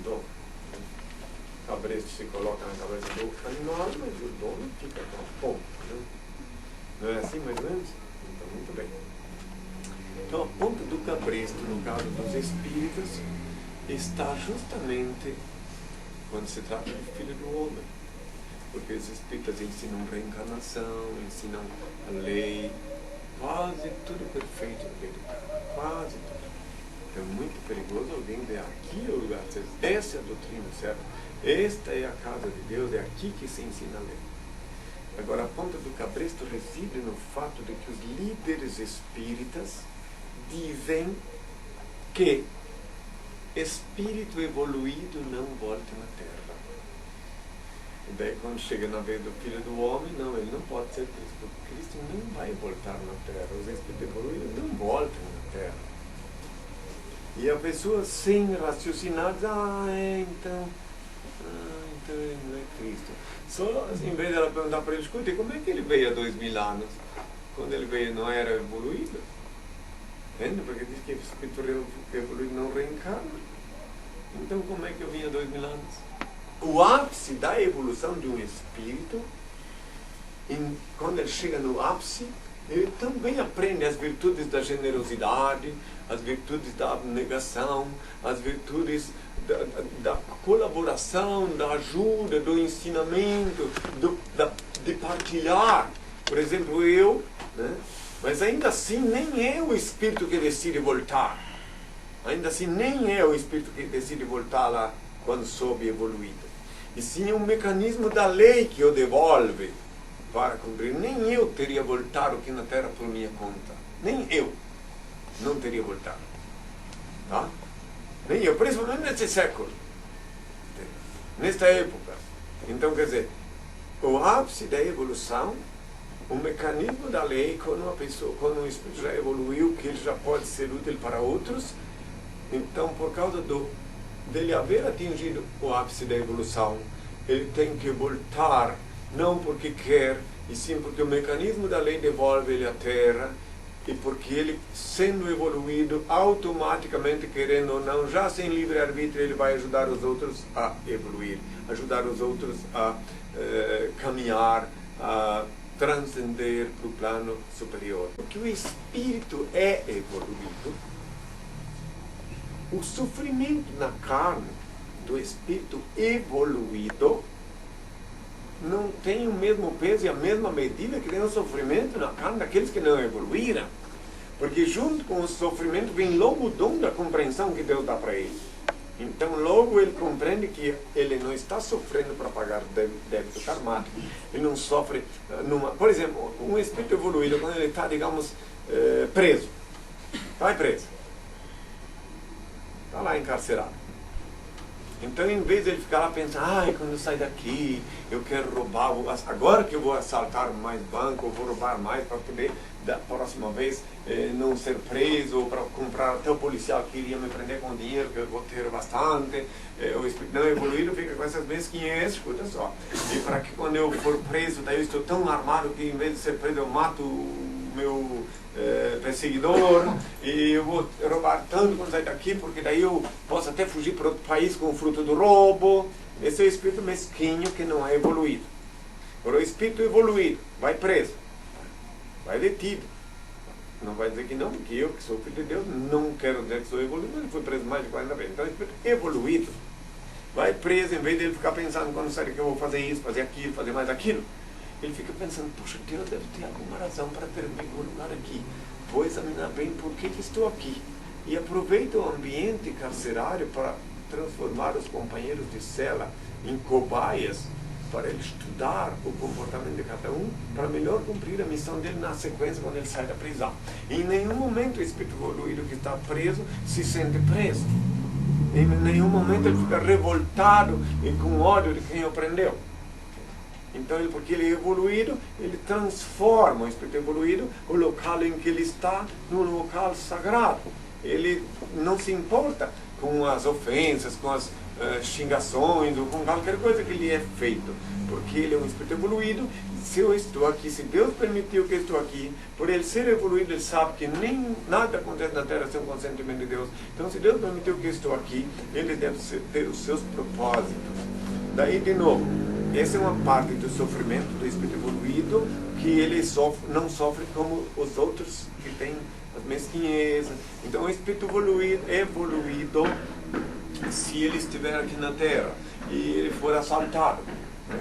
ajudou. O cabresto se coloca na cabeça do animal, mas o dono fica com a ponta. Né? Não é assim, mais ou menos? Então, muito bem. Então, a ponta do cabresto, no caso dos espíritos, está justamente quando se trata do Filho do Homem. Porque os espíritas ensinam reencarnação, ensinam a lei, quase tudo perfeito no meio do caminho, quase tudo. Então é muito perigoso alguém ver aqui o lugar certo. Essa é a doutrina certa. Esta é a casa de Deus, é aqui que se ensina a lei. Agora, a ponta do cabresto reside no fato de que os líderes espíritas dizem que espírito evoluído não volta na Terra. E daí, quando chega na vez do Filho do Homem, não, ele não pode ser Cristo, porque Cristo não vai voltar na Terra. Os espíritos evoluídos não voltam na Terra. E a pessoa, sem raciocinar, diz, então ele não é Cristo. Só, assim, em vez de ela perguntar para ele, escuta, como é que ele veio há 2000 anos? Quando ele veio, não era evoluído? Entende? Porque diz que o espírito evoluído não reencarna. Então, como é que eu vim há 2000 anos? O ápice da evolução de um espírito, quando ele chega no ápice, ele também aprende as virtudes da generosidade, as virtudes da abnegação, as virtudes da colaboração, da ajuda, do ensinamento, de partilhar. Por exemplo, eu, né? Mas ainda assim nem é o espírito que decide voltar. Ainda assim nem é o espírito que decide voltar lá quando soube evoluído. E sim é um mecanismo da lei que o devolve para cumprir. Nem eu teria voltado aqui na Terra por minha conta. Nem eu não teria voltado. Tá? Nem eu, principalmente nesse século. Nesta época. Então, quer dizer, o ápice da evolução, o mecanismo da lei, quando uma pessoa, quando um espírito já evoluiu, que ele já pode ser útil para outros, então, por causa dele haver atingido o ápice da evolução, ele tem que voltar, não porque quer, e sim porque o mecanismo da lei devolve ele à Terra, e porque ele, sendo evoluído, automaticamente, querendo ou não, já sem livre-arbítrio, ele vai ajudar os outros a evoluir, ajudar os outros a caminhar, a transcender para o plano superior. Porque o espírito é evoluído, o sofrimento na carne do espírito evoluído não tem o mesmo peso e a mesma medida que tem o sofrimento na carne daqueles que não evoluíram. Porque junto com o sofrimento vem logo o dom da compreensão que Deus dá para ele. Então logo ele compreende que ele não está sofrendo para pagar débito karmático. Ele não sofre Por exemplo, um espírito evoluído, quando ele está, digamos, preso. Vai preso. Está lá encarcerado. Então, em vez de ele ficar lá pensando, quando eu sair daqui, eu quero roubar, agora que eu vou assaltar mais banco, eu vou roubar mais para poder, da próxima vez, não ser preso, ou para comprar até o policial que iria me prender com dinheiro, que eu vou ter bastante. O espírito não evoluído fica com essas mesquinhas, escuta só. E para que quando eu for preso, daí eu estou tão armado que, em vez de ser preso, eu mato o meu perseguidor, e eu vou roubar tanto quando sair daqui, porque daí eu posso até fugir para outro país com o fruto do roubo. Esse é o espírito mesquinho que não é evoluído. Agora, o espírito evoluído vai preso, vai detido. Não vai dizer que não, porque eu, que sou filho de Deus, não quero dizer que sou evoluído, mas ele foi preso mais de 40 vezes. Então, o espírito evoluído vai preso, em vez de ele ficar pensando quando sair daqui eu vou fazer isso, fazer aquilo, fazer mais aquilo. Ele fica pensando, poxa, Deus deve ter alguma razão para ter me colocado aqui. Vou examinar bem por que estou aqui. E aproveita o ambiente carcerário para transformar os companheiros de cela em cobaias, para ele estudar o comportamento de cada um, para melhor cumprir a missão dele na sequência quando ele sai da prisão. E em nenhum momento o espírito evoluído que está preso se sente preso. Em nenhum momento ele fica revoltado e com ódio de quem o prendeu. Então, porque ele é evoluído, ele transforma o espírito evoluído, o local em que ele está, num local sagrado. ele não se importa com as ofensas, com as xingações ou com qualquer coisa que lhe é feito, porque ele é um espírito evoluído. Se eu estou aqui, se Deus permitiu que eu estou aqui, por ele ser evoluído, ele sabe que nem nada acontece na Terra sem o consentimento de Deus. Então, se Deus permitiu que eu estou aqui, ele deve ter os seus propósitos. Daí, de novo, essa é uma parte do sofrimento do espírito evoluído, que ele não sofre como os outros que têm as mesquinhezas. Então, o espírito evoluído, se ele estiver aqui na Terra e ele for assaltado, né?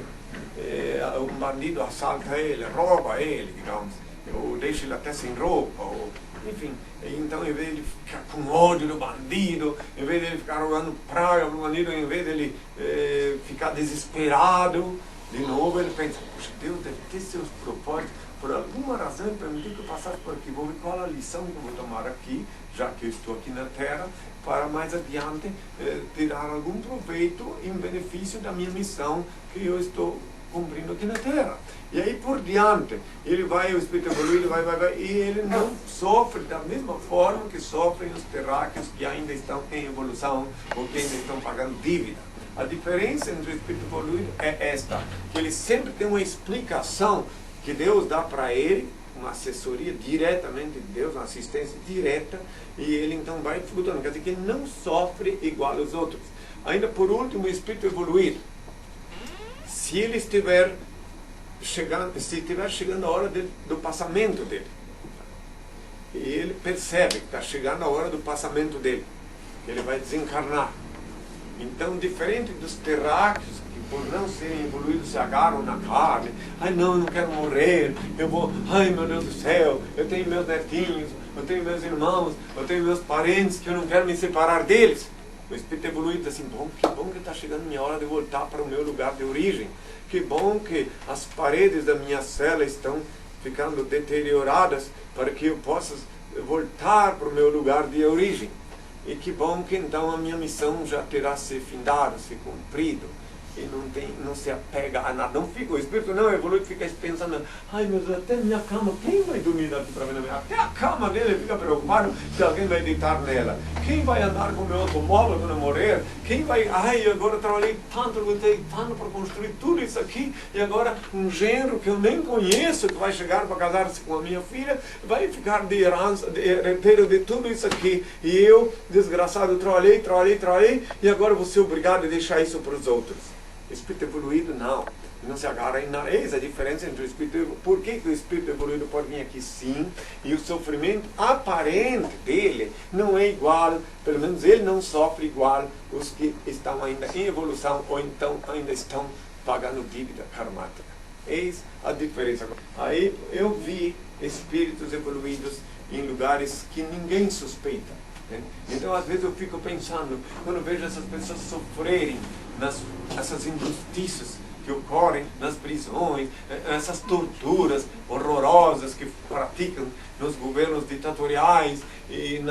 Um bandido assalta ele, rouba ele, digamos, ou deixa ele até sem roupa, ou, enfim. Então, em vez de ficar com ódio do bandido, em vez de ele ficar rogando praga para o bandido, em vez de ele ficar desesperado, de novo ele pensa, puxa, Deus deve ter seus propósitos, por alguma razão ele permitiu que eu passasse por aqui, vou ver qual a lição que eu vou tomar aqui, já que eu estou aqui na Terra, para mais adiante tirar algum proveito em benefício da minha missão que eu estou cumprindo aqui na Terra. E aí por diante, ele vai, o espírito evoluído vai, e ele não sofre da mesma forma que sofrem os terráqueos que ainda estão em evolução ou que ainda estão pagando dívida. A diferença entre o espírito evoluído é esta, que ele sempre tem uma explicação que Deus dá para ele, uma assessoria diretamente de Deus, uma assistência direta, e ele então vai flutuando. Quer dizer que ele não sofre igual aos outros. Ainda por último, o espírito evoluído, se ele estiver chegando a hora do passamento dele, e ele percebe que está chegando a hora do passamento dele, que ele vai desencarnar. Então, diferente dos terráqueos, que por não serem evoluídos se agarram na carne, ai não, eu não quero morrer, eu vou, ai meu Deus do céu, eu tenho meus netinhos, eu tenho meus irmãos, eu tenho meus parentes, que eu não quero me separar deles. O espírito evoluído diz assim, que bom que está chegando a minha hora de voltar para o meu lugar de origem. Que bom que as paredes da minha cela estão ficando deterioradas para que eu possa voltar para o meu lugar de origem. E que bom que então a minha missão já terá se findado, se cumprido. E não se apega a nada. Não fica, o espírito não evolui, fica pensando, ai meu Deus, até minha cama, quem vai dormir daqui para mim? Até a cama dele fica preocupado se alguém vai deitar nela. Quem vai andar com o meu automóvel quando eu morrer? Quem vai, ai, agora trabalhei tanto, lutei tanto para construir tudo isso aqui, e agora um genro que eu nem conheço, que vai chegar para casar-se com a minha filha, vai ficar de herança, de herdeiro de tudo isso aqui. E eu, desgraçado, trabalhei, e agora vou ser obrigado a deixar isso para os outros. Espírito evoluído não se agarra em nada. Eis a diferença entre o espírito evoluído. Por que o espírito evoluído pode vir aqui sim, e o sofrimento aparente dele não é igual, pelo menos ele não sofre igual os que estão ainda em evolução ou então ainda estão pagando dívida karmática. Eis a diferença. Aí eu vi espíritos evoluídos em lugares que ninguém suspeita. Então às vezes eu fico pensando, quando vejo essas pessoas sofrerem essas injustiças que ocorrem nas prisões, essas torturas horrorosas que praticam nos governos ditatoriais e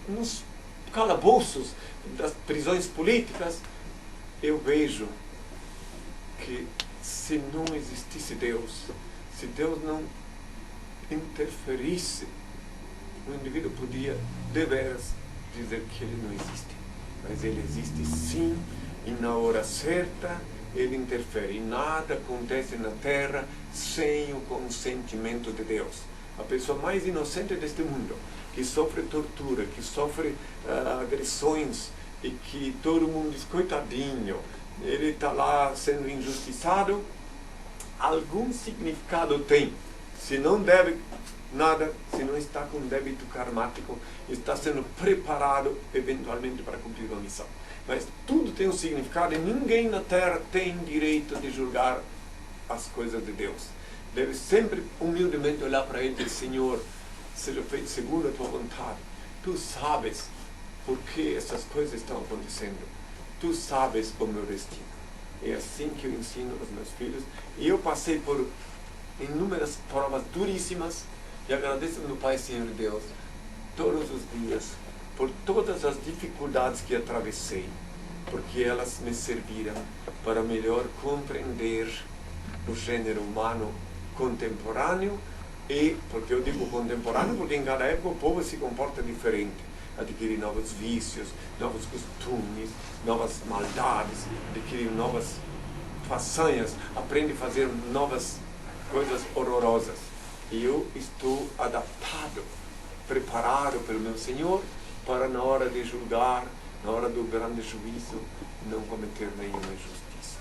nos calabouços das prisões políticas, eu vejo que se não existisse Deus, se Deus não interferisse, o indivíduo podia deveras dizer que ele não existe. Mas ele existe sim, e na hora certa ele interfere. Nada acontece na Terra sem o consentimento de Deus. A pessoa mais inocente deste mundo, que sofre tortura, que sofre agressões, e que todo mundo diz, coitadinho, ele está lá sendo injustiçado, algum significado tem. Se não deve nada, se não está com débito karmático, está sendo preparado eventualmente para cumprir a missão. Mas tudo tem um significado e ninguém na Terra tem direito de julgar as coisas de Deus. Deve sempre humildemente olhar para ele e dizer, Senhor, seja feito segundo a tua vontade. Tu sabes por que essas coisas estão acontecendo. Tu sabes o meu destino. É assim que eu ensino aos meus filhos. E eu passei por inúmeras provas duríssimas, e agradeço ao meu Pai, Senhor Deus, todos os dias, por todas as dificuldades que atravessei, porque elas me serviram para melhor compreender o gênero humano contemporâneo E, porque eu digo contemporâneo, porque em cada época o povo se comporta diferente, adquire novos vícios, novos costumes, novas maldades, adquire novas façanhas, aprende a fazer novas coisas horrorosas. E eu estou adaptado, preparado pelo meu Senhor para, na hora de julgar, na hora do grande juízo, não cometer nenhuma injustiça.